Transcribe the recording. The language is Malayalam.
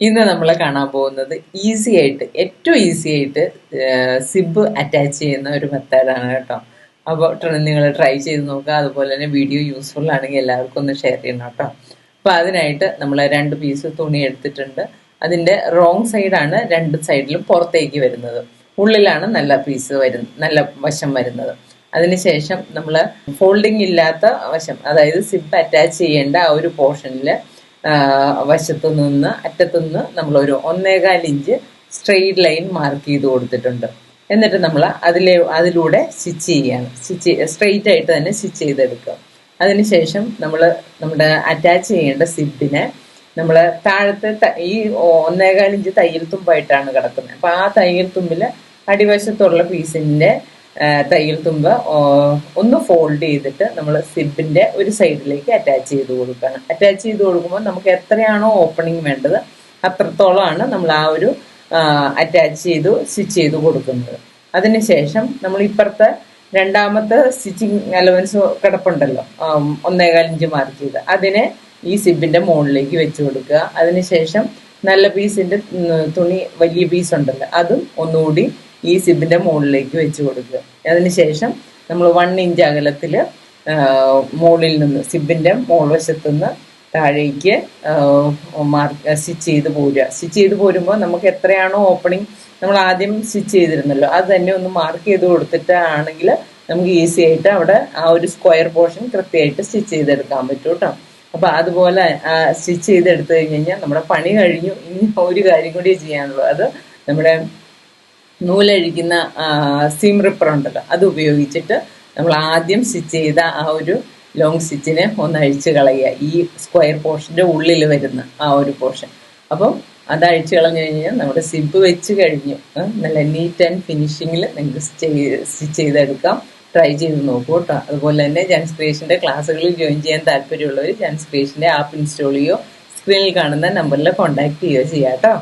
ഇന്ന് നമ്മൾ കാണാൻ പോകുന്നത് ഈസി ആയിട്ട് ഏറ്റവും ഈസി ആയിട്ട് സിബ് അറ്റാച്ച് ചെയ്യുന്ന ഒരു മെത്തേഡാണ് കേട്ടോ. അപ്പോൾ നിങ്ങൾ ട്രൈ ചെയ്ത് നോക്കുക. അതുപോലെ തന്നെ വീഡിയോ യൂസ്ഫുൾ ആണെങ്കിൽ എല്ലാവർക്കും ഒന്ന് ഷെയർ ചെയ്യണം കേട്ടോ. അപ്പോൾ അതിനായിട്ട് നമ്മൾ 2 പീസ് തുണി എടുത്തിട്ടുണ്ട്. അതിൻ്റെ റോങ് സൈഡാണ് 2 സൈഡിലും പുറത്തേക്ക് വരുന്നത്, ഉള്ളിലാണ് നല്ല പീസ് വരുന്നത്, നല്ല വശം വരുന്നത്. അതിനുശേഷം നമ്മൾ ഫോൾഡിങ് ഇല്ലാത്ത വശം, അതായത് സിബ് അറ്റാച്ച് ചെയ്യേണ്ട ആ ഒരു പോർഷനിൽ വശത്തു നിന്ന് അറ്റത്തുനിന്ന് നമ്മളൊരു 1.25 ഇഞ്ച് സ്ട്രെയിറ്റ് ലൈൻ മാർക്ക് ചെയ്ത് കൊടുത്തിട്ടുണ്ട്. എന്നിട്ട് നമ്മൾ അതിലൂടെ സ്റ്റിച്ച് ചെയ്യാണ്. സ്ട്രെയിറ്റ് ആയിട്ട് തന്നെ സ്റ്റിച്ച് ചെയ്തെടുക്കുക. അതിനുശേഷം നമ്മുടെ അറ്റാച്ച് ചെയ്യേണ്ട സിബിനെ നമ്മൾ താഴത്തെ ഈ 1.25 ഇഞ്ച് തയ്യൽ തുമ്പായിട്ടാണ് കിടക്കുന്നത്. അപ്പം ആ തയ്യൽ തുമ്പിൽ അടിവശത്തുള്ള പീസിൻ്റെ തയ്യൽ തുമ്പ് ഒന്ന് ഫോൾഡ് ചെയ്തിട്ട് നമ്മൾ സിബിൻ്റെ ഒരു സൈഡിലേക്ക് അറ്റാച്ച് ചെയ്ത് കൊടുക്കണം. അറ്റാച്ച് ചെയ്ത് കൊടുക്കുമ്പോൾ നമുക്ക് എത്രയാണോ ഓപ്പണിങ് വേണ്ടത് അത്രത്തോളമാണ് നമ്മൾ ആ ഒരു അറ്റാച്ച് ചെയ്ത് സ്റ്റിച്ച് ചെയ്ത് കൊടുക്കുന്നത്. അതിനുശേഷം നമ്മൾ ഇപ്പുറത്തെ രണ്ടാമത്തെ സ്റ്റിച്ചിങ് അലവൻസ് കിടപ്പുണ്ടല്ലോ, 1.25 ഇഞ്ച് മാർക്ക് ചെയ്ത് അതിനെ ഈ സിബിൻ്റെ മുകളിലേക്ക് വെച്ച് കൊടുക്കുക. അതിനുശേഷം നല്ല പീസിൻ്റെ തുണി, വലിയ പീസ് ഉണ്ടല്ലോ, അതും ഒന്നുകൂടി ഈ സിബിൻ്റെ മുകളിലേക്ക് വെച്ച് കൊടുക്കുക. അതിനുശേഷം നമ്മൾ 1 ഇഞ്ച് അകലത്തിൽ മുകളിൽ നിന്ന് സിബിൻ്റെ മുകൾ വശത്തുനിന്ന് താഴേക്ക് സ്റ്റിച്ച് ചെയ്ത് പോരുക. സ്റ്റിച്ച് ചെയ്ത് പോരുമ്പോൾ നമുക്ക് എത്രയാണോ ഓപ്പണിങ് നമ്മൾ ആദ്യം സ്റ്റിച്ച് ചെയ്തിരുന്നല്ലോ, അത് തന്നെ ഒന്ന് മാർക്ക് ചെയ്ത് കൊടുത്തിട്ടാണെങ്കിൽ നമുക്ക് ഈസി ആയിട്ട് അവിടെ ആ ഒരു സ്ക്വയർ പോർഷൻ കൃത്യമായിട്ട് സ്റ്റിച്ച് ചെയ്തെടുക്കാൻ പറ്റും കേട്ടോ. അപ്പോൾ അതുപോലെ സ്റ്റിച്ച് ചെയ്തെടുത്തു കഴിഞ്ഞാൽ നമ്മുടെ പണി കഴിഞ്ഞു. ഇനി ഒരു കാര്യം കൂടി ചെയ്യാനുള്ളൂ. അത് നമ്മുടെ നൂലഴിക്കുന്ന സീം റിപ്പർ ഉണ്ടല്ലോ, അത് ഉപയോഗിച്ചിട്ട് നമ്മൾ ആദ്യം സ്റ്റിച്ച് ചെയ്ത ആ ഒരു ലോങ് സ്റ്റിച്ചിനെ ഒന്ന് അഴിച്ച് കളയുക, ഈ സ്ക്വയർ പോർഷൻ്റെ ഉള്ളിൽ വരുന്ന ആ ഒരു പോർഷൻ. അപ്പം അത് അഴിച്ച് കളഞ്ഞു കഴിഞ്ഞാൽ നമ്മുടെ സിബ് വെച്ച് കഴിഞ്ഞു. നല്ല നീറ്റ് ആൻഡ് ഫിനിഷിങ്ങിൽ നിങ്ങൾക്ക് സ്റ്റിച്ച് ചെയ്തെടുക്കാം. ട്രൈ ചെയ്ത് നോക്കൂ കേട്ടോ. അതുപോലെ തന്നെ ജാൻസ് ക്രിയേഷൻ്റെ ക്ലാസ്സുകളിൽ ജോയിൻ ചെയ്യാൻ താല്പര്യമുള്ളവർ ജാൻസ് ക്രിയേഷൻ്റെ ആപ്പ് ഇൻസ്റ്റാൾ ചെയ്യുകയോ സ്ക്രീനിൽ കാണുന്ന നമ്പറിൽ കോൺടാക്ട് ചെയ്യുകയോ ചെയ്യാം കേട്ടോ.